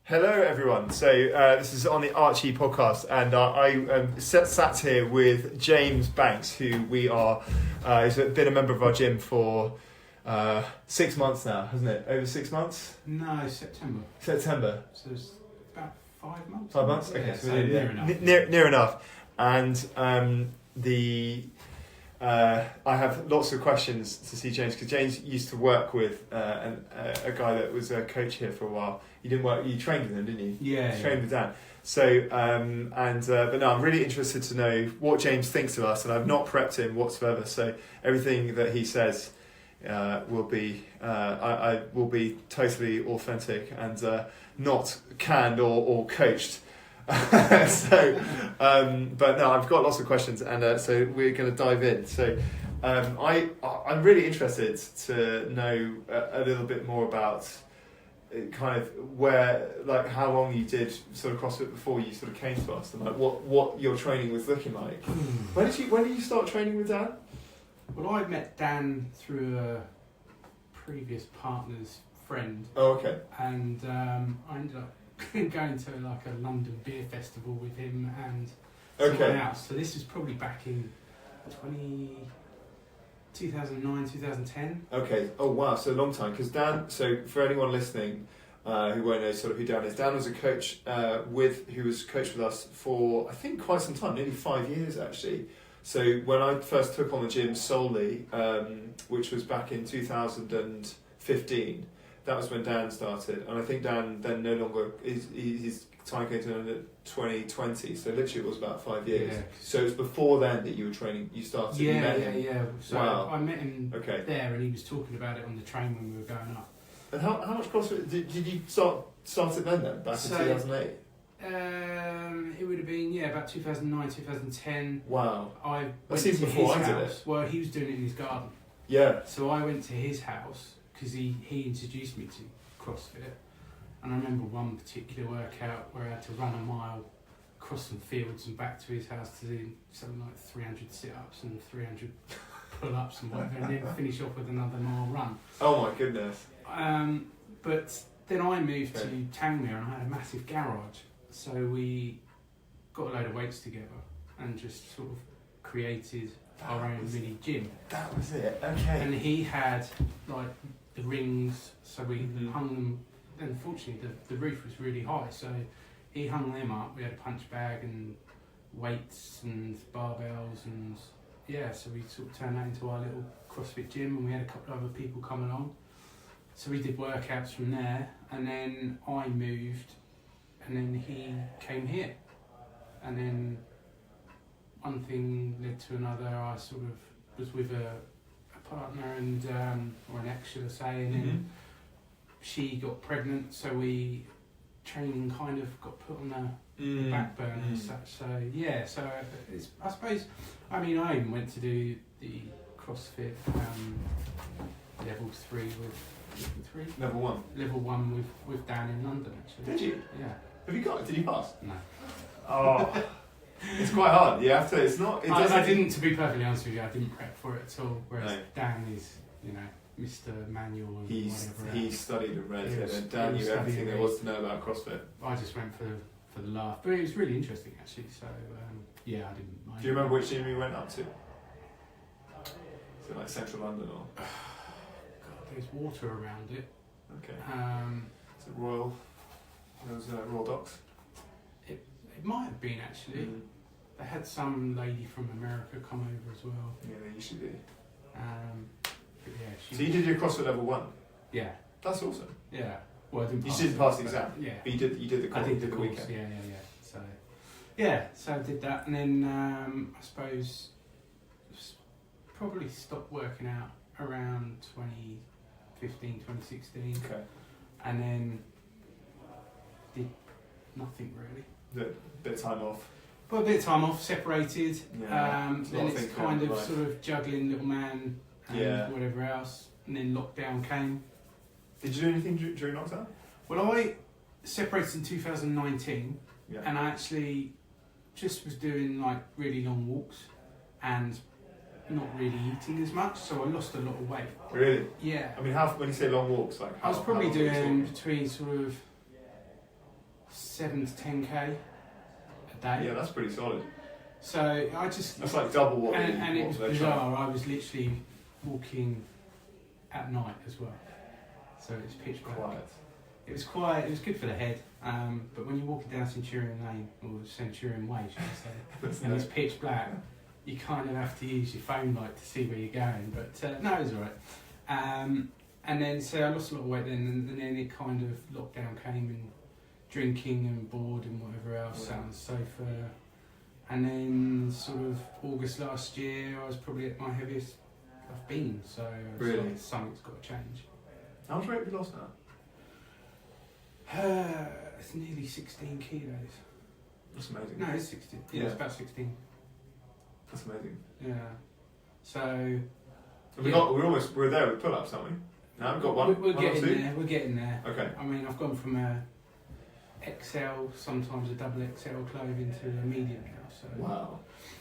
Hello, everyone. So this is on the Archie podcast, and I sat here with James Banks, who we are. He's been a member of our gym for 6 months now, hasn't it? Over 6 months? No, September. September. So it's about 5 months. 5 months. Okay, Yeah, so near enough. Near enough. And I have lots of questions to see James, because James used to work with a guy that was a coach here for a while. You didn't work. You trained with him, didn't you? Yeah. You trained with Dan. So but no, I'm really interested to know what James thinks of us, and I've not prepped him whatsoever. So everything that he says will be I will be totally authentic and not canned or coached. So, but no, I've got lots of questions, and so we're going to dive in. So, I'm really interested to know a little bit more about kind of where, like, how long you did sort of CrossFit before you sort of came to us, and like what your training was looking like. When did you start training with Dan? Well, I met Dan through a previous partner's friend. Oh, okay. And I ended up going to like a London beer festival with him and someone else. So this was probably back in 2009, 2010. Okay. Oh wow, so a long time. Because Dan, so for anyone listening who won't know sort of who Dan is, Dan was a coach who was coached with us for I think quite some time, nearly 5 years actually. So when I first took on the gym solely, which was back in 2015. That was when Dan started, and I think Dan then no longer his time came to an end at 2020. So literally, it was about 5 years. Yeah. So it was before then that you were training. You started. You met him. Yeah. So wow. I met him there, and he was talking about it on the train when we were going up. And how much CrossFit did you start it then back in 2008? It would have been about 2009, 2010. Wow. I That went seems to before his I did house. it. Well, he was doing it in his garden. Yeah. So I went to his house because he introduced me to CrossFit, and I remember one particular workout where I had to run a mile across some fields and back to his house to do something like 300 sit-ups and 300 pull-ups and whatever, and then finish off with another mile run. Oh my goodness. But then I moved to Tangmere and I had a massive garage, so we got a load of weights together and just sort of created our own mini gym. That was it. Okay. And he had like the rings, so we hung them. And unfortunately, the roof was really high, so he hung them up. We had a punch bag and weights and barbells, and so we sort of turned that into our little CrossFit gym. And we had a couple of other people come along, so we did workouts from there. And then I moved, and then he came here, and then one thing led to another. I sort of was with a partner and or an ex, should I say, and then she got pregnant, so training kind of got put on the back burner as such. So so it's, I suppose, I mean, I even went to do the CrossFit level 3 with level 1 with Dan in London actually. Did you? Yeah. Have you got it? Did you pass? No. Oh. It's quite hard. You have to. It's not. I didn't. To be perfectly honest with you, I didn't prep for it at all. Whereas No. Dan is, Mr. Manual and whatever. He studied and read it, and Dan he knew was everything studying there was to know about CrossFit. I just went for the laugh, but it was really interesting actually. So I didn't mind. Do you remember which gym you went up to? Is it like Central London or? God, there's water around it. Okay. Is it Royal? There was Royal Docks. It might have been actually. They had some lady from America come over as well. Yeah, they usually do. But So you did your CrossFit level 1. Yeah. That's awesome. Yeah. Well, I didn't. You didn't pass the exam. Yeah. But you did the course. I did the course. weekend. Yeah. So I did that, and then I suppose probably stopped working out around 2015, 2016. Okay. And then did nothing really. Bit of time off. But a bit of time off, separated. Yeah. Then it's kind of sort of juggling little man and whatever else. And then lockdown came. Did you do anything during lockdown? Well, I separated in 2019, and I actually just was doing like really long walks and not really eating as much, so I lost a lot of weight. Really? Yeah. I mean, when you say long walks, like I was probably doing between sort of 7 to 10k a day. Yeah, that's pretty solid. So I just That's like double what. and it what was they're bizarre. I was literally walking at night as well, so it's pitch black. Quiet. It was quiet. It was good for the head. But when you're walking down Centurion Lane or Centurion Way, should I say, and it's pitch black, you kind of have to use your phone light to see where you're going. But no, it was alright. And then so I lost a lot of weight then, and then it kind of lockdown came and drinking and bored and whatever else, sat on the sofa. And then sort of August last year, I was probably at my heaviest I've been. So I was like, something's got to change. How much weight have you lost now? It's nearly 16 kilos. That's amazing. No, it's 16. Yeah, it's about 16. That's amazing. Yeah. So. And we're there with pull-ups, aren't we? No, we've got one. We're one getting or two? there. We're getting there. Okay. I mean, I've gone from a XL, sometimes a double XL clothing to a medium now. So. Wow.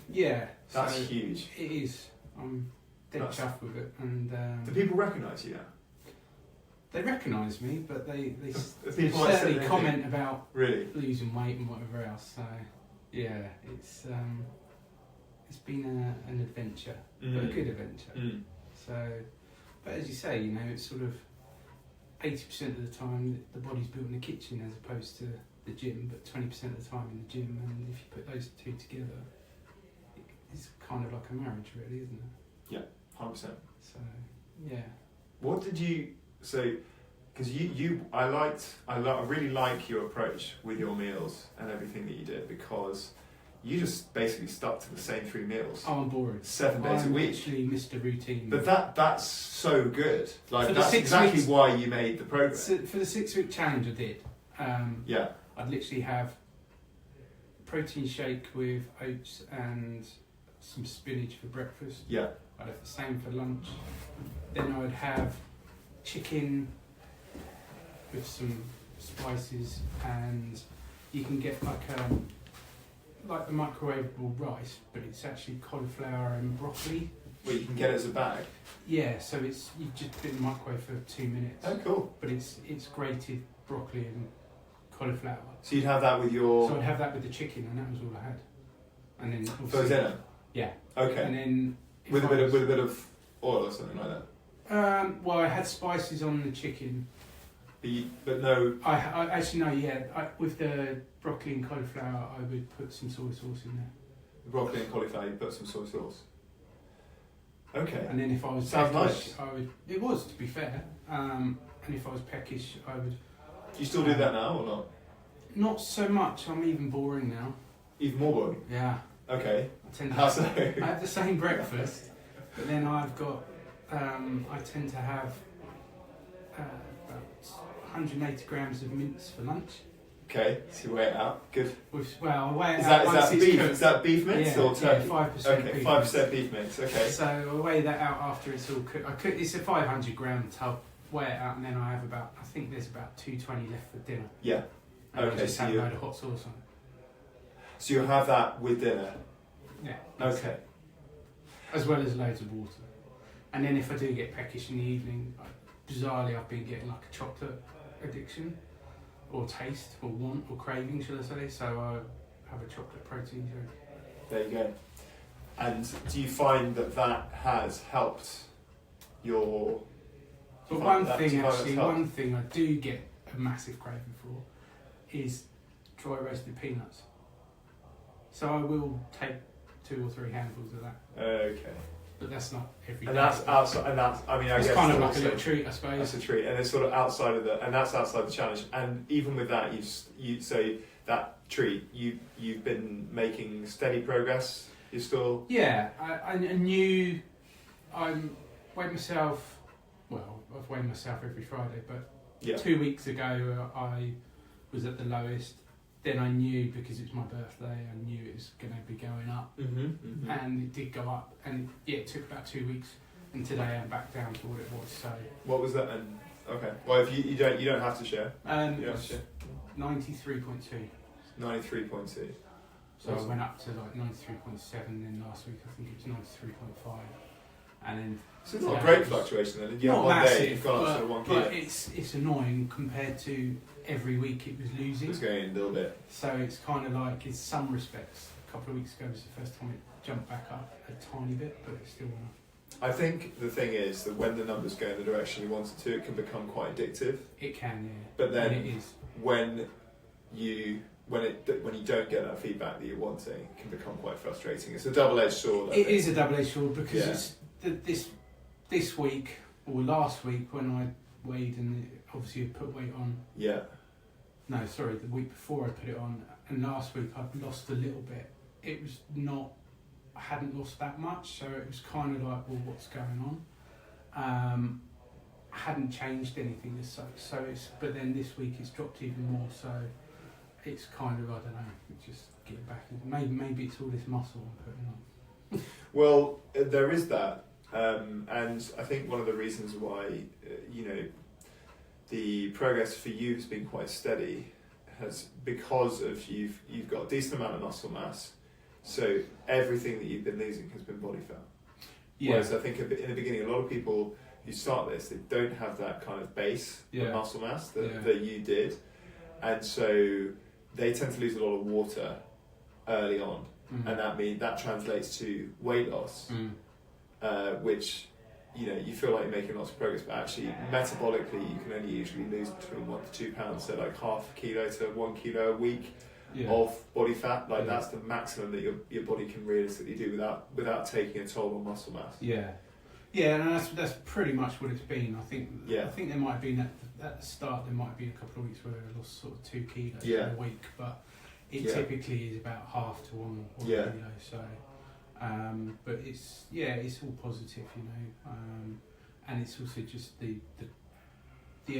Yeah. That's so huge. It is. I'm dead chuffed with it. And. Do people recognise you now? They recognise me, but they people certainly comment about really losing weight and whatever else. So yeah, it's been an adventure, but a good adventure. So, but as you say, you know, it's sort of 80% of the time the body's built in the kitchen as opposed to the gym, but 20% of the time in the gym. And if you put those two together, it's kind of like a marriage, really, isn't it? Yeah, 100%. So yeah. What did you? So, because I really like your approach with your meals and everything that you did, because you just basically stuck to the same 3 meals. Oh, I'm boring. 7 days a week. Actually, Mr. Routine. But that's so good. Like, For the that's 6 exactly weeks, why you made the program. So for the 6-week challenge I did, Yeah. I'd literally have protein shake with oats and some spinach for breakfast. Yeah. I'd have the same for lunch. Then I would have chicken with some spices, and you can get like the microwavable rice, but it's actually cauliflower and broccoli. Well, you can get it as a bag. Yeah, so it's you just put it in the microwave for 2 minutes. Oh, cool. But it's grated broccoli and cauliflower. So you'd have that with your. So I'd have that with the chicken, and that was all I had. And then For dinner. Yeah. Okay. And then with a bit of oil or something like that. Well, I had spices on the chicken. But no. I actually no, yeah. With the broccoli and cauliflower, I would put some soy sauce in there. The broccoli and cauliflower, you put some soy sauce. Okay. And then if I was Sounds peckish, nice. I would. It was, to be fair. And if I was peckish, I would. Do you still do that now or not? Not so much. I'm even boring now. Even more boring. Yeah. Okay. I tend to How so? I have the same breakfast, but then I've got. I tend to have about 180 grams of mince for lunch. Okay, so you weigh it out. Good. Well, I weigh it Is out that once it's beef? cooked. Is that beef mince or turkey? 5% Okay, beef 5% beef mince. Okay. So I weigh that out after it's all cooked. It's a 500 gram tub. Weigh it out, and then I have I think there's about 220 left for dinner. Yeah. And Okay, I just so have a you- load of hot sauce on it. So you'll have that with dinner. Yeah. Okay. As well as loads of water. And then if I do get peckish in the evening, bizarrely I've been getting like a chocolate addiction, or taste, or want, or craving, should I say? So I have a chocolate protein shake. There you go. And do you find that has helped your? But one thing I do get a massive craving for is dry roasted peanuts. So I will take 2 or 3 handfuls of that. Okay. But that's not every day. And that's outside. And that's. I mean, I it's guess kind of like also- a little treat, I suppose. That's a treat, and it's sort of outside of and that's outside the challenge. And even with that, you say that treat, you've been making steady progress. You're still. Yeah, I knew I weighed myself. Well, I've weighed myself every Friday, but Yeah. 2 weeks ago I was at the lowest. Then I knew, because it's my birthday, I knew it was going to be going up, and it did go up. And yeah, it took about 2 weeks, and today I'm back down to what it was. So What was that? And okay, well, if you don't have to share. it Yeah, was share. 93.2. 93.2. So I went up to like 93.7. Then last week I think it was 93.5. and then. So it's not a great fluctuation then. You have Not one massive, day, you've gone up to 1 kilo. but it's annoying compared to every week it was losing. It's going in a little bit. So it's kind of like, in some respects, a couple of weeks ago was the first time it jumped back up a tiny bit, but it's still I think the thing is that when the numbers go in the direction you want it to, it can become quite addictive. it can, yeah. But then And it is. when you don't get that feedback that you're wanting, it can become quite frustrating. It's a double-edged sword. It is a double-edged sword because Yeah. it's this week or last week when I weighed and obviously I put weight on. Yeah. No, sorry, the week before I put it on, and last week I'd lost a little bit. It was not. I hadn't lost that much, so it was kind of like, well, what's going on? I hadn't changed anything as such, so it's. But then this week it's dropped even more, so it's kind of, I don't know, just get back. Maybe it's all this muscle I'm putting on. Well, there is that, and I think one of the reasons why the progress for you has been quite steady has because of you've got a decent amount of muscle mass, so everything that you've been losing has been body fat. Yeah. Whereas I think in the beginning, a lot of people who start this, they don't have that kind of base of muscle mass that you did, and so they tend to lose a lot of water early on, and that translates to weight loss, which you feel like you're making lots of progress, but actually metabolically you can only usually lose between 1 to 2 pounds, so like half a kilo to 1 kilo a week of body fat. Like that's the maximum that your body can realistically do without taking a toll on muscle mass. Yeah, and that's pretty much what it's been. I think there might have been at the start there might have been a couple of weeks where I lost sort of 2 kilos in a week, but it typically is about half to 1 kilo. So, but it's all positive, and it's also just the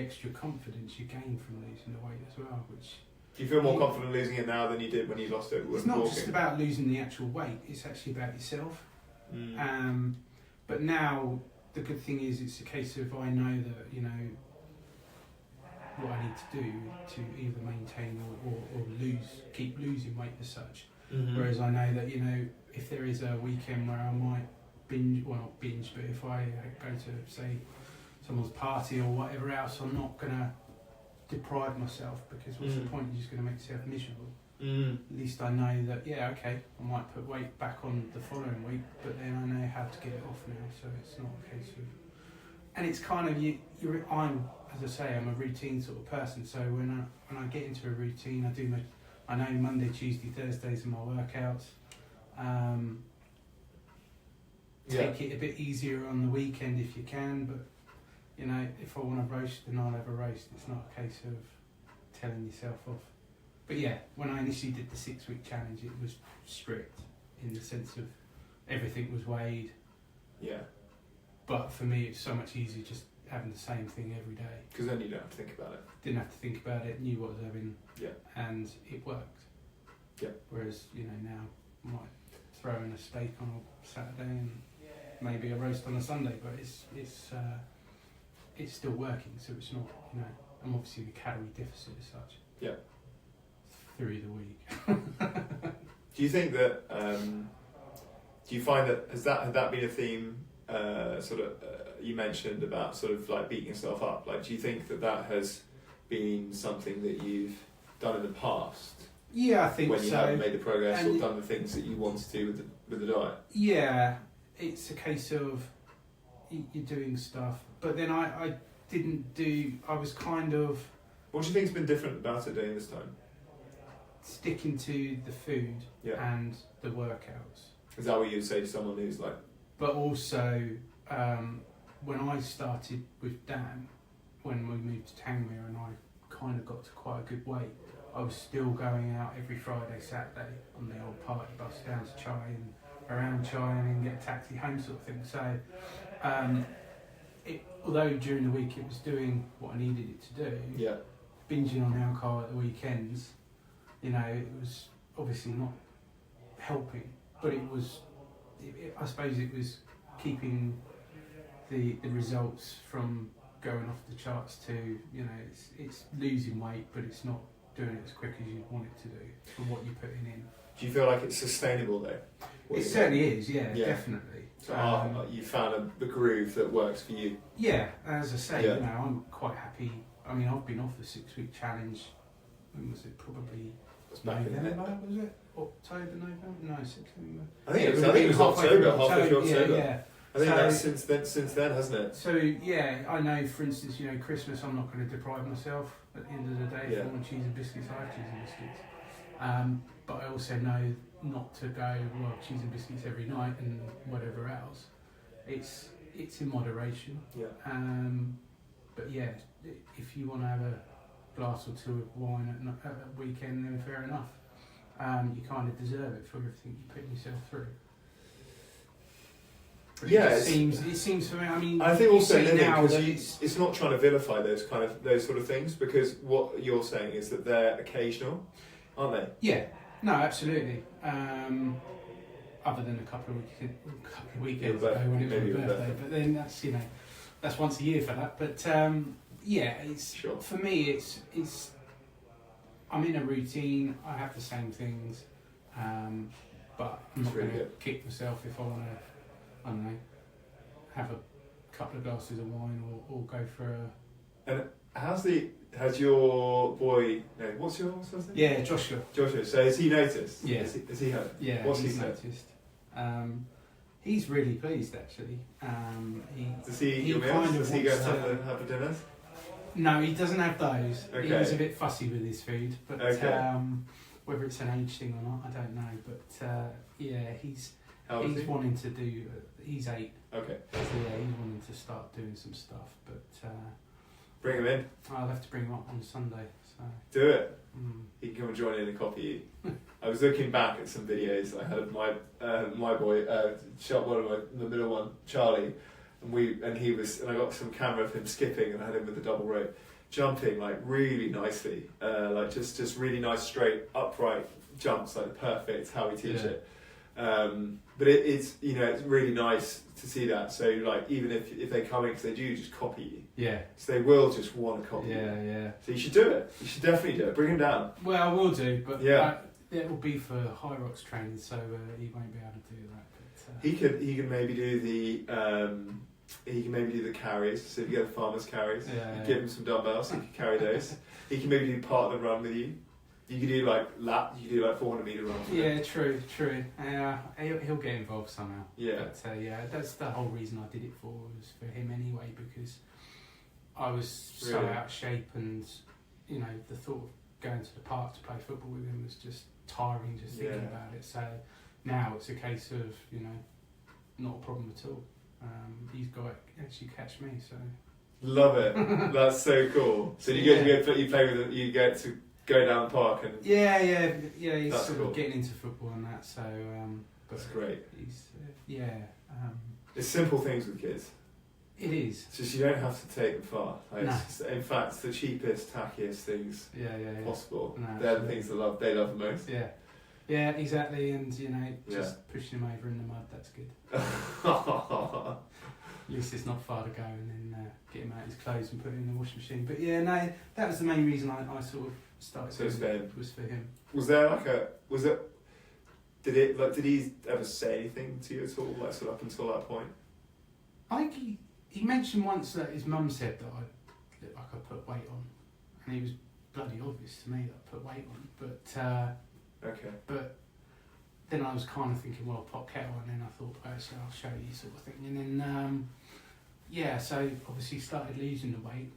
extra confidence you gain from losing the weight as well, which. Do you feel more confident losing it now than you did when you lost it? It's not just about losing the actual weight; it's actually about yourself. But now the good thing is, it's a case of I know that what I need to do to either maintain or keep losing weight as such. Whereas I know that if there is a weekend where I might not binge, but if I go to say someone's party or whatever else, I'm not gonna deprive myself, because what's the point? You're just going to make yourself miserable. At least I know that I might put weight back on the following week, but then I know how to get it off now, so it's not a case of. And it's kind of I'm a routine sort of person, so when I get into a routine, I know Monday, Tuesday, Thursdays are my workouts. Take it a bit easier on the weekend if you can, but. If I want to roast, then I'll have a roast. It's not a case of telling yourself off. But when I initially did the 6-week challenge, it was strict in the sense of everything was weighed. Yeah. But for me, it's so much easier just having the same thing every day. Because then you don't have to think about it. Didn't have to think about it, knew what I was having. Yeah. And it worked. Yeah. Whereas, now I might throw in a steak on a Saturday and maybe a roast on a Sunday, but it's still working, so it's not, I'm obviously the calorie deficit as such. Yeah. Through the week. Do you think that, do you find that, had that been a theme, you mentioned about sort of like beating yourself up, like do you think that has been something that you've done in the past? Yeah, I think so. When you haven't made the progress or done the things that you want to do with the diet? Yeah, it's a case of you're doing stuff, but then I didn't do. I was kind of. What do you think's been different about it doing this time? Sticking to the food and the workouts. Is that what you'd say to someone who's like? But also, when I started with Dan, when we moved to Tangmere, and I kind of got to quite a good weight, I was still going out every Friday, Saturday on the old party bus down to Chai and around Chai and then get a taxi home sort of thing. So. Although during the week it was doing what I needed it to do, binging on alcohol at the weekends, it was obviously not helping, but I suppose it was keeping the results from going off the charts to, it's losing weight, but it's not doing it as quick as you want it to do for what you're putting in. Do you feel like it's sustainable though? It certainly is, yeah, definitely. So you found the groove that works for you. Yeah, as I say, Yeah. you know, I'm quite happy. I mean, I've been off the 6-week challenge. When was it? Probably It's back in November, there. was it? October, November? No, September. I think Yeah, it was. we've I think it been was October, through halfway through October. Yeah. I think So- that's since then, hasn't it? So yeah, I know. For instance, you know, Christmas, I'm not going to deprive myself. At the end of the day, Yeah. if I want cheese and biscuits, I have cheese and biscuits. But I also know not to go cheese and biscuits every night and whatever else. It's in moderation. Yeah. But yeah, if you want to have a glass or two of wine at a weekend, then fair enough. You kind of deserve it for everything you put yourself through. But Yeah, it seems for me. I mean, I think you also see living now because that it's not trying to vilify those sort of things, because what you're saying is that they're occasional, aren't they? yeah, no, absolutely. Other than a couple of weekends Your ago when it was maybe my your birthday, birthday. but then that's once a year for that. But yeah, it's Sure. for me. It's I'm in a routine. I have the same things, but I'm It's not really going to good. kick myself if I want to. I don't know, have a couple of glasses of wine or go for a. Has your boy? No, what's his name? Yeah, Joshua. Joshua. So has he noticed? Yeah. Has he heard? Yeah, What's he's he said? noticed. He's really pleased actually. Does he? He Your meals? kind of Does he go wants have the dinners? No, he doesn't have those. Okay. He's a bit fussy with his food, but Okay. whether it's an age thing or not, I don't know. But yeah, he's How old is he? wanting to do. He's 8, Okay. so yeah, he's wanting to start doing some stuff. But Bring him in. I'll have to bring him up on Sunday. So Do it. mm. He can come and join in and copy you. I was looking back at some videos I had of my boy, the middle one, Charlie, and I got some camera of him skipping, and I had him with the double rope, jumping like really nicely, like just really nice straight upright jumps, like perfect how we teach Yeah. it. But it's it's really nice to see that. So like even if they come in, because they do just copy you, Yeah, so they will just want to copy you. yeah. So you should do it. You should definitely do it. Bring him down. Well, I will do, but Yeah. it will be for High Rocks training, so he won't be able to do that. But, He can maybe do the carries. So if you get the farmer's carries, Yeah. you give him some dumbbells. He can carry those. He can maybe do part of the run with you. You can do like lap. You can do like 400-meter runs. with him. yeah, true. He'll get involved somehow. Yeah. But yeah, that's the whole reason I did it was for him anyway, because I was so Really? out of shape, and the thought of going to the park to play football with him was just tiring just thinking Yeah. about it. So now it's a case of not a problem at all. He's got to actually catch me, so Love it. That's so cool. So you play with him. You get to go down the park and yeah. He's That's sort cool. of getting into football and that. So but that's great. he's It's simple things with kids. it is. It's just you don't have to take them far. Like, No. it's just, in fact, it's the cheapest, tackiest things Yeah. possible. No, They're the absolutely. things they love the most. Yeah, exactly, and just pushing him over in the mud, that's good. At least it's not far to go, and then get him out his clothes and put him in the washing machine. But yeah, no, that was the main reason I sort of started. So it's doing it, Ben. was for him. Did he ever say anything to you at all, like sort of up until that point? I think he mentioned once that his mum said that I could put weight on, and he was bloody obvious to me that I put weight on. Okay. But then I was kind of thinking, well, pot kettle, and then I thought, so I'll show you, sort of thing. And then, so obviously started losing the weight.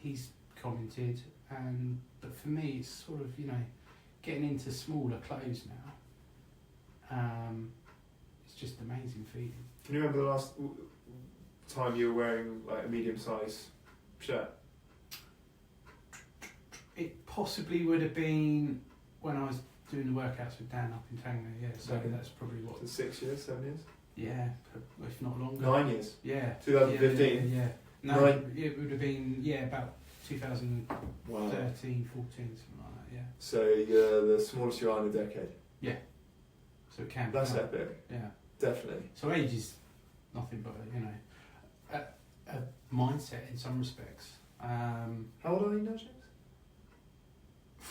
He's commented, but for me, it's sort of, getting into smaller clothes now. It's just amazing feeling. Can you remember the last time you were wearing like a medium-sized shirt? It possibly would have been when I was doing the workouts with Dan up in Tango, yeah. So Okay. that's probably what. For 6 years, 7 years, Yeah, if not longer. 9 years. Yeah. 2015? Yeah. No, Nine. it would have been about 2013, Wow. 14, something like that. Yeah. So you're the smallest you are in a decade. So it can. That's be. epic. Yeah. Definitely. So age is nothing but a mindset in some respects. How old are you now, James?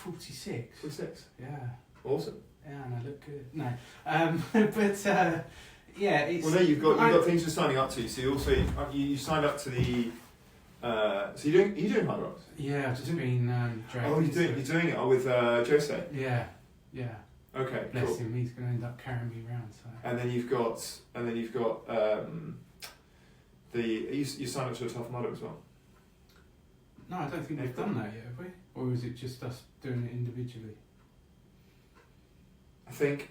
46. 46. Yeah. Awesome. Yeah, and I look good. No. But yeah, it's. Well, no, you've got things you're signing up to. So you also you signed up to the. So you're doing Hard Rocks. Yeah, I've just been dragged. Oh, you're doing it with Jose. Yeah. Okay, Bless cool. him. He's going to end up carrying me around. So. And then you've got you signed up to a Tough Mudder as well. No, I don't think we've done that yet, have we? Or is it just us doing it individually? I think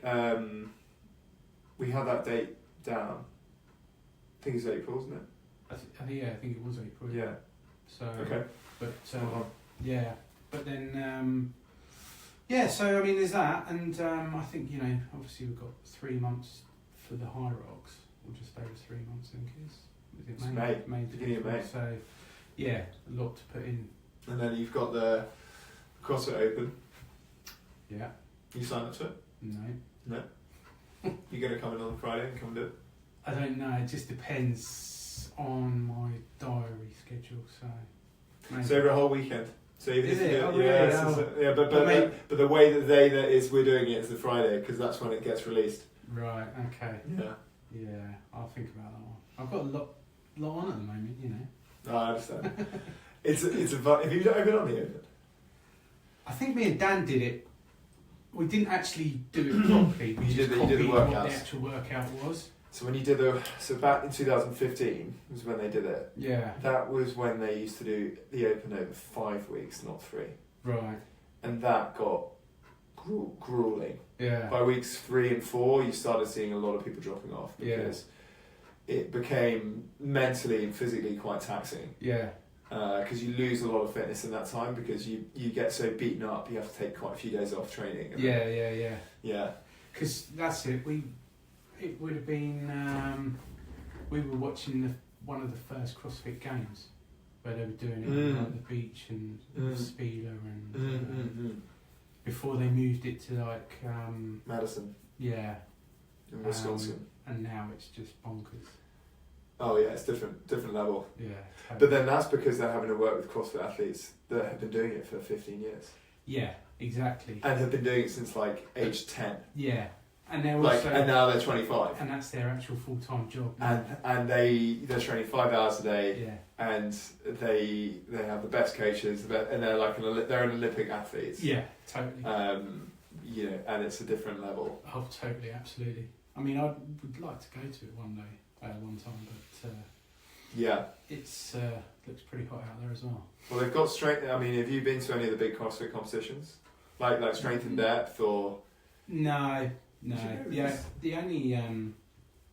we had that date down. I think it's April, isn't it? I think it was April. Yeah. So. Okay. But Well, yeah, but then yeah. So I mean, there's that, and I think obviously we've got 3 months for the High Rocks, or just over 3 months. I think it is. It's May, beginning of May. So yeah, a lot to put in. And then you've got the CrossFit Open. Yeah. You signed up to it? No. You're going to come in on Friday and come and do it? I don't know. It just depends on my diary schedule. So. Maybe. So over a whole weekend. So even Is if you it? do Oh, it, really? yeah, Oh. yeah, but the way that we're doing it is the Friday because that's when it gets released. Right. Okay. Yeah. Yeah. I'll think about that one. I've got a lot on at the moment. No, I understand. It's a. Have you ever done the Open? I think me and Dan did it. We didn't actually do it properly. We You just did the copied what the workouts. actual workout was. So when you did back in 2015 was when they did it. Yeah. That was when they used to do the Open over 5 weeks, not 3, Right. and that got grueling. Yeah. By weeks 3 and 4, you started seeing a lot of people dropping off because it became mentally and physically quite taxing. Yeah. Because you lose a lot of fitness in that time because you get so beaten up, you have to take quite a few days off training. Yeah. Because that's it. It would have been. We were watching one of the first CrossFit Games where they were doing it on like the beach and Speeler and before they moved it to like Madison. Yeah. In Wisconsin. And now it's just bonkers. Oh yeah, it's different level. Yeah. Totally. But then that's because they're having to work with CrossFit athletes that have been doing it for 15 years. Yeah, exactly. And have been doing it since like age 10. Yeah. And they're also and now they're 25. And that's their actual full-time job. And they're training 5 hours a day. Yeah. And they have the best coaches, and they're like they're an Olympic athletes. Yeah, totally. And it's a different level. Oh, totally, absolutely. I mean, I would like to go to it one time, but yeah, it's looks pretty hot out there as well. Well, they've got strength. I mean, have you been to any of the big CrossFit competitions, like strength and depth or? No. Yeah, the only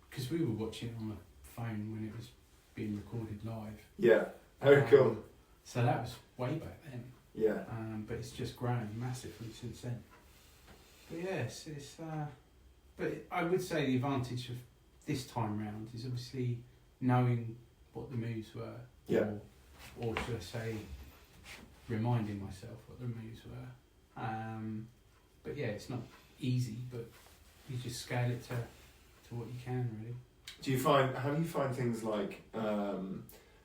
because we were watching it on the phone when it was being recorded live. Yeah. Oh, cool. So that was way back then. Yeah. But it's just grown massively since then. But yes, it's. But I would say the advantage of this time round is obviously knowing what the moves were. Yeah. Or should I say, reminding myself what the moves were. But yeah, it's not easy, but you just scale it to what you can really. How do you find things like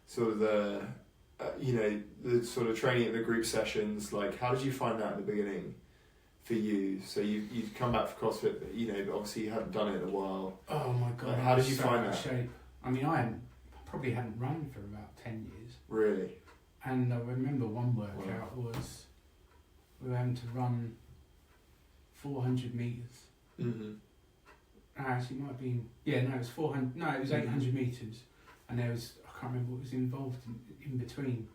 sort of the sort of training at the group sessions? Like, how did you find that in the beginning for you? So you'd come back for CrossFit, but obviously you hadn't done it in a while. Oh my god! How did you find that? Shape. I mean, I probably hadn't run for about 10 years. Really? And I remember one workout was we were having to run 400 metres. Mm-hmm. Actually, it might have been... Yeah, no, it was 400... No, it was 800 metres. And there was... I can't remember what was involved in between.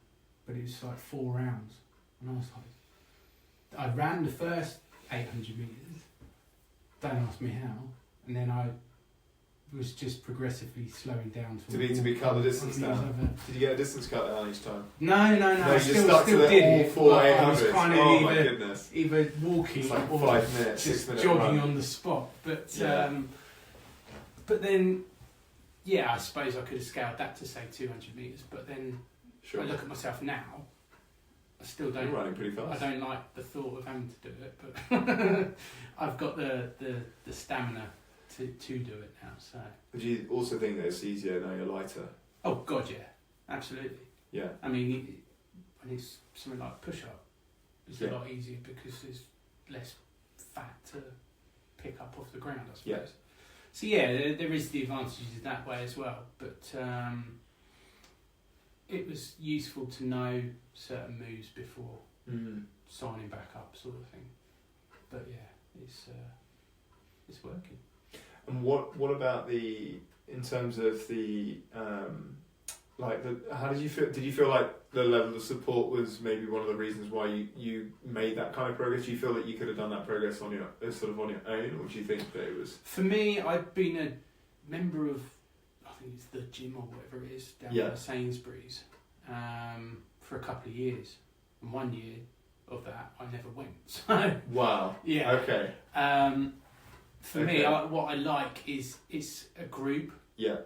But it was like 4 rounds. And I was like... I ran the first 800 metres. Don't ask me how. And then I was just progressively slowing down. To be cut the distance down. Did you get a distance cut down each time? No. I you still stuck to did all 4 800s. I was kind of oh my goodness. either walking it's like or 5 minutes, just 6 minute jogging run. on the spot. But Yeah. but then, yeah, I suppose I could have scaled that to say 200 metres. But then Sure. I look at myself now. I still don't. You're running pretty fast. I don't like the thought of having to do it, but I've got the stamina to do it now. So. But you also think that it's easier now you're lighter? Oh God, yeah, absolutely. Yeah. I mean, when it's something like push up, It's Yeah. a lot easier because there's less fat to pick up off the ground, I suppose. Yeah. So yeah, there is the advantages that way as well, but it was useful to know certain moves before signing back up, sort of thing. But yeah, it's working. And what about in terms of how did you feel? Did you feel like the level of support was maybe one of the reasons why you made that kind of progress? Do you feel that you could have done that progress on your own, or do you think that it was? For me, I'd been a member of, I think it's the gym or whatever it is down at Sainsbury's for a couple of years, and 1 year of that I never went. So wow. Yeah. Okay. For me, what I like is it's a group. Yeah.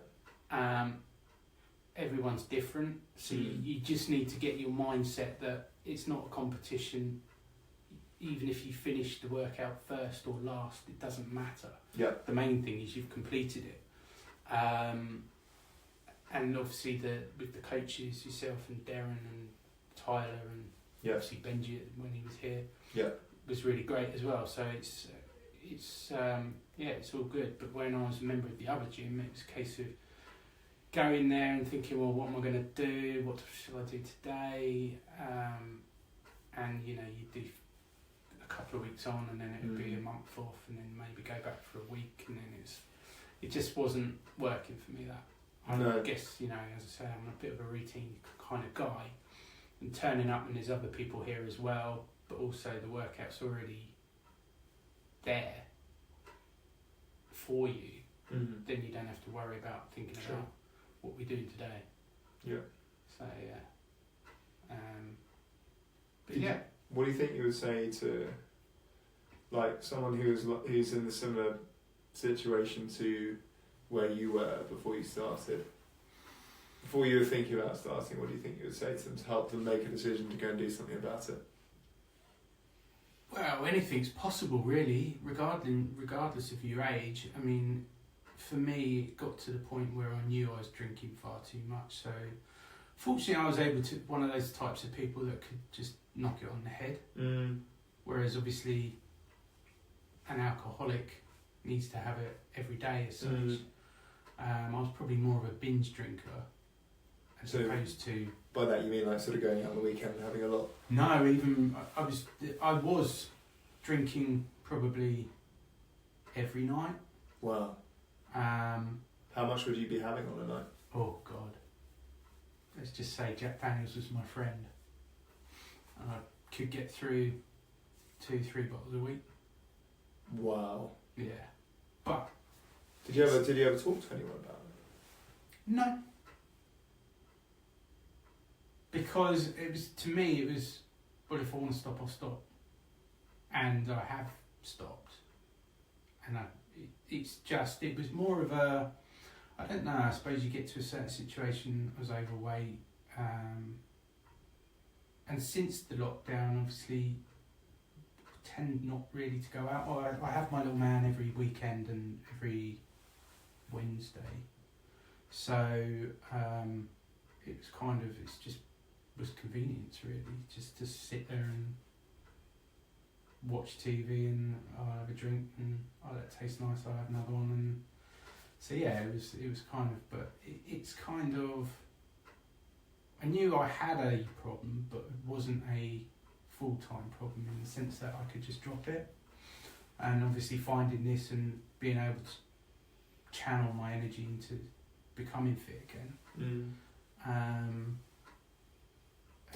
Everyone's different, so you just need to get your mindset that it's not a competition. Even if you finish the workout first or last, it doesn't matter. Yeah. The main thing is you've completed it. And obviously with the coaches, yourself and Darren and Tyler and obviously Benji when he was here, was really great as well. So it's all good. But when I was a member of the other gym, it was a case of going there and thinking, well, what am I going to do? What shall I do today? And you do a couple of weeks on, and then it would be a month off, and then maybe go back for a week, and then it just wasn't working for me. I guess as I say, I'm a bit of a routine kind of guy, and turning up when there's other people here as well, but also the workout's already there for you. Then you don't have to worry about thinking about what we're doing today. Yeah. So but yeah. What do you think you would say to someone who's in a similar situation to where you were before you started? Before you were thinking about starting, what do you think you would say to them to help them make a decision to go and do something about it? Well, anything's possible, really, regardless of your age. I mean, for me, it got to the point where I knew I was drinking far too much. So, fortunately, I was one of those types of people that could just knock it on the head. Whereas, obviously, an alcoholic needs to have it every day as such. I was probably more of a binge drinker as opposed to. By that you mean sort of going out on the weekend and having a lot? No, even I was drinking probably every night. Wow. How much would you be having on a night? Oh God. Let's just say Jack Daniels was my friend, and I could get through 2-3 bottles a week. Wow. Yeah, but did you ever talk to anyone about it? No. Because to me it was, well, if I want to stop, I'll stop. And I have stopped. And it was more of a, I don't know, I suppose you get to a certain situation, I was overweight. And since the lockdown, obviously, I tend not really to go out. I have my little man every weekend and every Wednesday. So was convenience really, just to sit there and watch TV and I'll have a drink and that tastes nice, I'll have another one. And so yeah, it was kind of, but it's kind of, I knew I had a problem, but it wasn't a full-time problem in the sense that I could just drop it. And obviously finding this and being able to channel my energy into becoming fit again.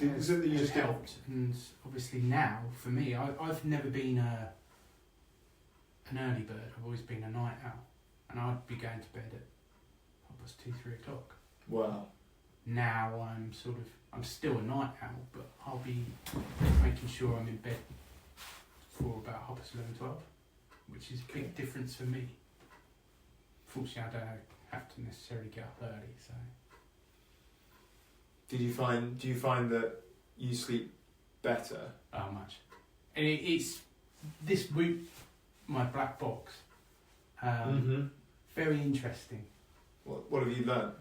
Has helped. And obviously now, for me, I've never been an early bird. I've always been a night owl, and I'd be going to bed at 2-3 o'clock. Wow. Now I'm still a night owl, but I'll be making sure I'm in bed for about 11:30, which is a big difference for me. Fortunately, I don't have to necessarily get up early, so. Do you find that you sleep better? Oh, much. And it's this week, my black box. Very interesting. What have you learned?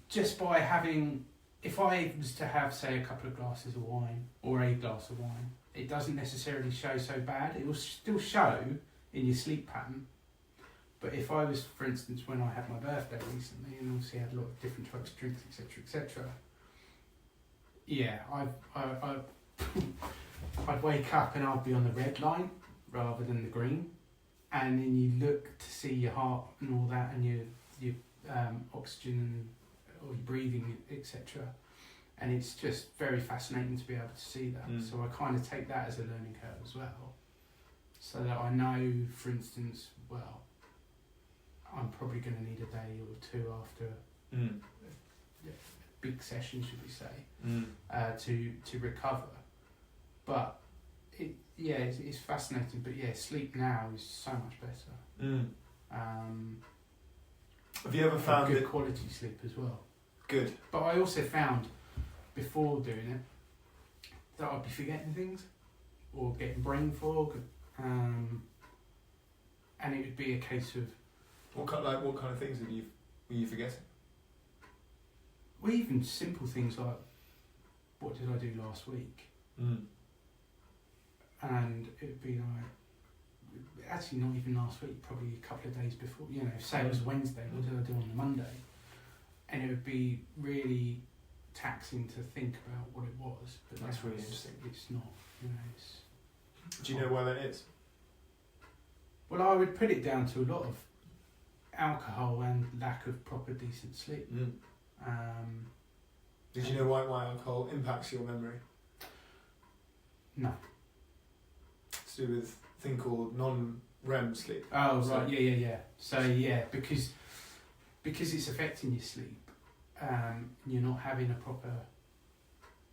Just by having if I was to have, say, a couple of glasses of wine or a glass of wine, it doesn't necessarily show so bad. It will still show in your sleep pattern. But if I was, for instance, when I had my birthday recently, and obviously had a lot of different types of drinks, etc., yeah, I'd wake up and I'd be on the red line rather than the green, and then you look to see your heart and all that, and your oxygen or your breathing, etc. And it's just very fascinating to be able to see that. So I kind of take that as a learning curve as well, so that I know, for instance, well, I'm probably going to need a day or two after a big session, should we say, to recover. But it's fascinating. But yeah, sleep now is so much better. Have you ever found good quality sleep as well? Good. But I also found before doing it that I'd be forgetting things or getting brain fog, and it would be a case of what kind of things were you forgetting? Well, even simple things like, what did I do last week? And it would be like, actually not even last week, probably a couple of days before, say it was Wednesday, what did I do on the Monday? And it would be really taxing to think about what it was. But that's really interesting. It's not, Do you know why that is? Well, I would put it down to a lot of alcohol and lack of proper decent sleep. Did you know why alcohol impacts your memory? No. It's to do with a thing called non-REM sleep. Oh, right, yeah. So, yeah, because it's affecting your sleep, you're not having a proper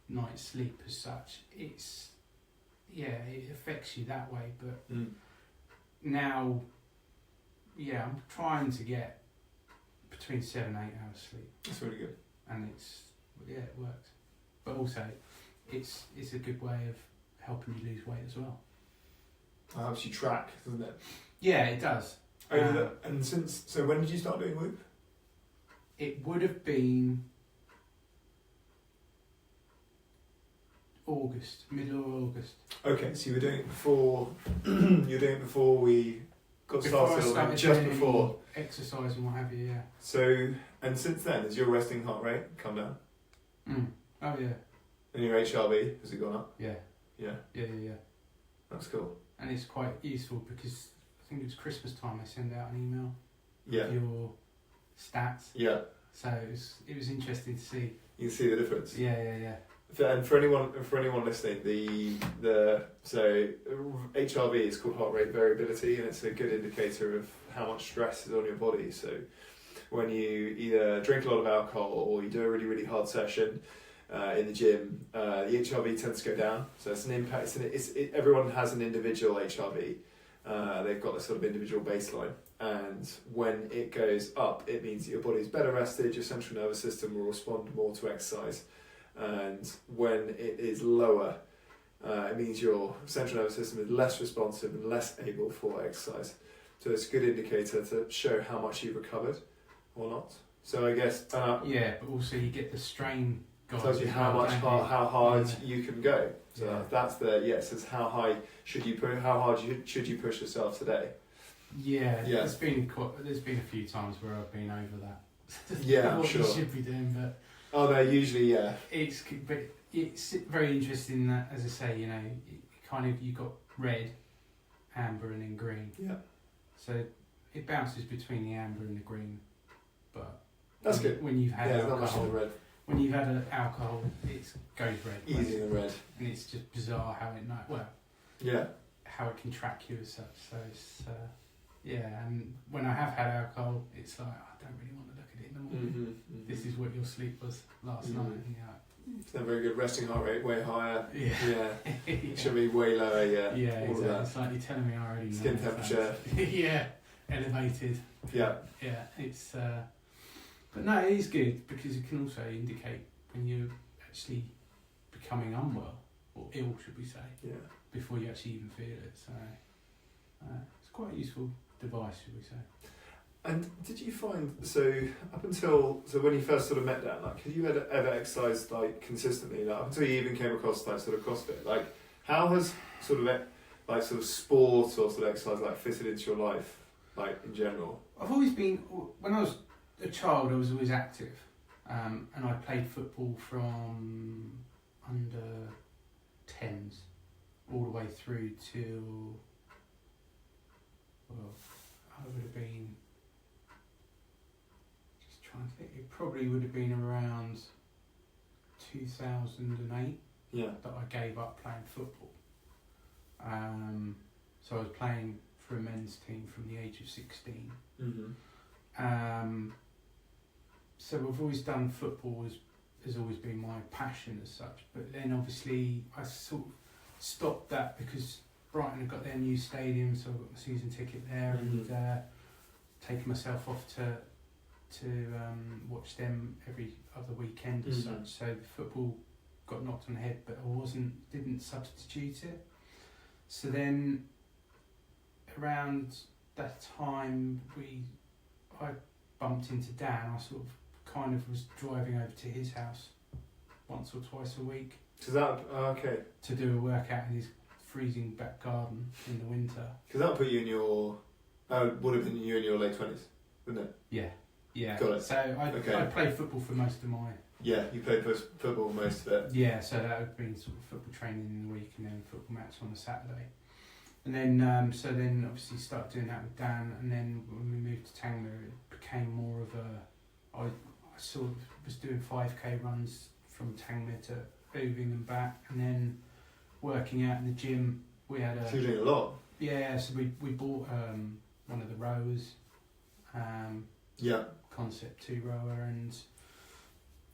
night's sleep as such. It affects you that way, but now, I'm trying to get between 7 and 8 hours sleep. That's really good. And it works. But also, it's a good way of helping you lose weight as well. It helps you track, doesn't it? Yeah, it does. So when did you start doing Whoop? It would have been August, middle of August. Okay, so you were doing it before. You were doing it before we got started, just before exercise and what have you. Yeah. So, and since then, has your resting heart rate come down? Oh yeah. And your HRV, has it gone up? Yeah. Yeah. Yeah. That's cool. And it's quite useful because I think it's Christmas time. I send out an email. Yeah. With your stats. Yeah. So it was interesting to see. You can see the difference. Yeah. And for anyone listening, so HRV is called heart rate variability, and it's a good indicator of how much stress is on your body. So when you either drink a lot of alcohol or you do a really, really hard session in the gym, the HRV tends to go down. So it's an impact. Everyone has an individual HRV. They've got a sort of individual baseline, and when it goes up, it means that your body's better rested. Your central nervous system will respond more to exercise. And when it is lower, it means your central nervous system is less responsive and less able for exercise. So it's a good indicator to show how much you've recovered or not. So I guess but also you get the strain. Tells you how hard you can go. So that's says how high should you push? How hard should you push yourself today? Yeah. There's been a few times where I've been over that. Yeah, I'm what sure. you should be doing, but. Oh no, usually It's very interesting that, as I say, you got red, amber, and then green. Yeah. So it bounces between the amber and the green, but that's good. When you've had alcohol, not much in the red. When you've had alcohol, it goes red. Easy in the red. And it's just bizarre how how it can track you as such. So it's and when I have had alcohol, it's like I don't really want to look at it in the morning. This is what your sleep was last night. And it's not very good. Resting heart rate way higher. Yeah. It should be way lower. Yeah. Yeah, exactly. It's like you're telling me I already know. Skin temperature. Elevated. Yeah. Yeah, it's. But no, it is good because it can also indicate when you're actually becoming unwell or ill, should we say? Yeah. Before you actually even feel it. So it's quite a useful device, should we say? And did you find, so up until, so when you first sort of met Dan, like, had you ever exercised like consistently, like up until you even came across like sort of CrossFit, like how has sort of like sort of sport or sort of exercise like fitted into your life, like in general? I've always been, when I was a child, I was always active, and I played football from under 10s all the way through till, well, I would have been, just trying to think, it probably would have been around 2008 Yeah. that I gave up playing football. So I was playing for a men's team from the age of 16. Mm-hmm. So I've always done football has always been my passion as such. But then obviously I sort of stopped that because Brighton had got their new stadium, so I got my season ticket there, Mm-hmm. and taking myself off to watch them every other weekend as Mhm. such. So the football got knocked on the head, but I didn't substitute it. So then around that time I bumped into Dan. I sort of kind of was driving over to his house once or twice a week Does that, okay, to do a workout in his freezing back garden in the winter. because that put you in your, would have been you in your late 20s, wouldn't it? Yeah. Got it. So I played football for most of my... Yeah, you played football most of it. Yeah, so that would have been sort of football training in the week and then football match on a Saturday. And then, so then obviously started doing that with Dan, and then when we moved to Tangmere, it became more of a... I sort of was doing 5k runs from Tangmere to Ooving and back, and then working out in the gym. We had So you're doing a lot. Yeah, so we bought one of the rowers, Yeah. Concept 2 rower, and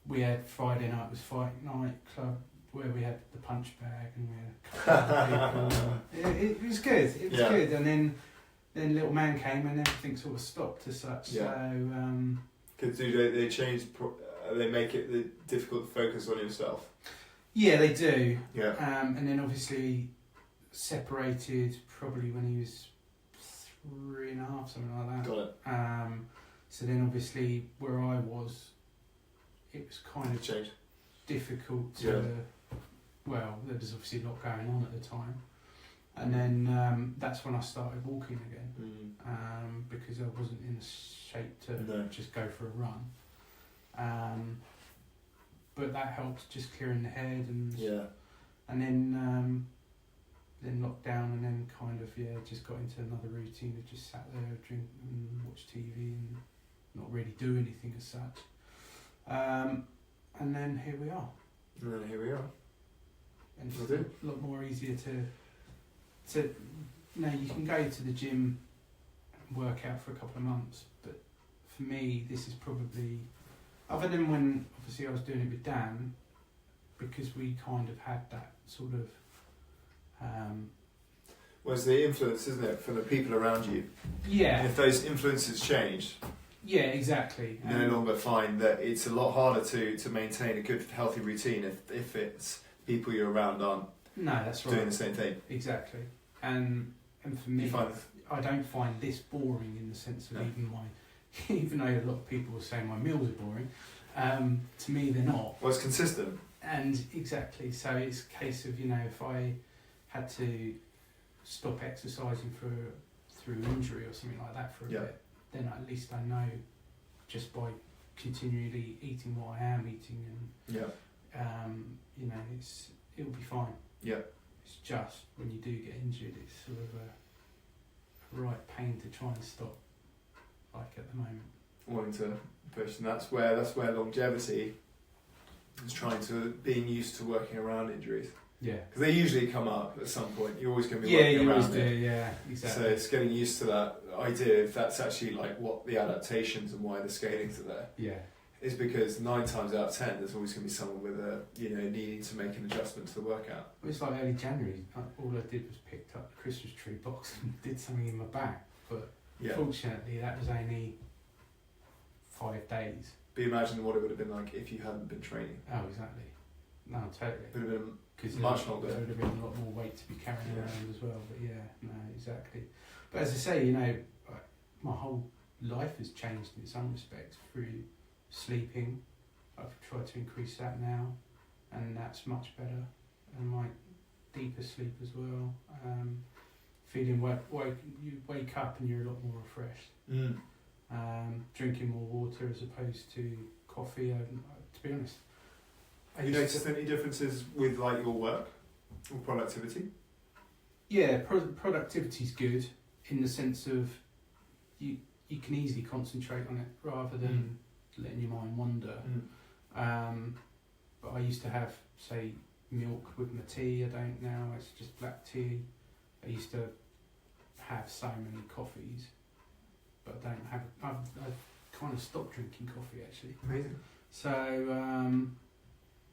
we had Friday night was fight night club where we had the punch bag and we had a couple of people. It was good. It was good, and then little man came and everything sort of stopped as such. Yeah. So Because they change, they make it difficult to focus on yourself. yeah, they do. Yeah. And then obviously separated probably when he was 3.5, something like that. Got it. So then obviously where I was, it was kind of Changed. difficult to, well, there was obviously a lot going on at the time. And then that's when I started walking again, because I wasn't in shape to just go for a run. But that helped just clearing the head, and then lockdown, and then kind of just got into another routine of just sat there, drink and watch TV and not really do anything as such. And then here we are. And then here we are. And it's a lot more easier to you can go to the gym and work out for a couple of months, but for me this is probably, other than when obviously I was doing it with Dan, because we kind of had that sort of well, it's the influence, isn't it, from the people around you? yeah. And if those influences change, Yeah, exactly. you no longer find that it's a lot harder to maintain a good, healthy routine if it's people you're around aren't that's right. doing the same thing. Exactly. And for me, You find I don't find this boring in the sense of No. even though a lot of people say my meals are boring, to me they're not. well, it's consistent. And exactly, so it's a case of, if I had to stop exercising through injury or something like that for a bit, then at least I know just by continually eating what I am eating, and it'll be fine. Yeah. It's just when you do get injured, it's sort of a right pain to try and stop, like at the moment. Wanting to push, and that's where longevity is being used to working around injuries, Yeah. because they usually come up at some point. You're always going to be Yeah, working you around always do. it. Yeah, exactly. So it's getting used to that idea, if that's actually like what the adaptations and why the scalings are there, Yeah. is because 9 times out of 10 there's always going to be someone with a needing to make an adjustment to the workout. Well, it's like early January. All I did was picked up the Christmas tree box and did something in my back. But fortunately, that was only 5 days. But imagine what it would have been like if you hadn't been training. Oh, exactly. No, totally. It would have been Because much longer. There would have been a lot more weight to be carrying around as well. But yeah, no, exactly. But as I say, my whole life has changed in some respects through sleeping. I've tried to increase that now, and that's much better. And my deeper sleep as well. Feeling you wake up and you're a lot more refreshed. Drinking more water as opposed to coffee. To be honest, Have you noticed any differences with like your work or productivity? Yeah, productivity's good in the sense of you can easily concentrate on it rather than letting your mind wander. But I used to have, say, milk with my tea. I don't now. It's just black tea. I used to have so many coffees, but I don't have. I've kind of stopped drinking coffee actually. Amazing. So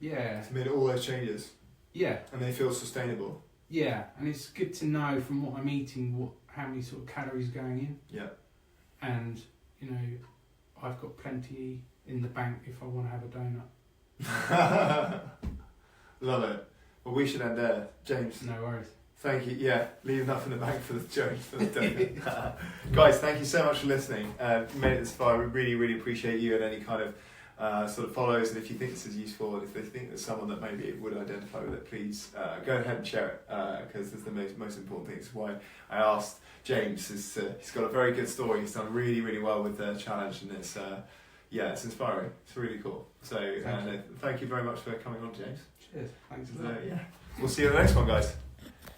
yeah. So made all those changes. Yeah. And they feel sustainable. Yeah, and it's good to know from what I'm eating how many sort of calories are going in. Yeah. And I've got plenty in the bank if I want to have a donut. Love it. Well, we should end there, James. No worries. Thank you. Yeah, leave enough in the bank for the joke. For the donut. Guys, thank you so much for listening. You made it this far. We really, really appreciate you and any kind of sort of follows, and if you think this is useful, if they think there's someone that maybe would identify with it, please go ahead and share it, because it's the most important thing. It's why I asked James. He's got a very good story. He's done really, really well with the challenge, and it's it's inspiring. It's really cool. So thank you very much for coming on, James. Cheers. Thanks for So, that. we'll see you in the next one, guys.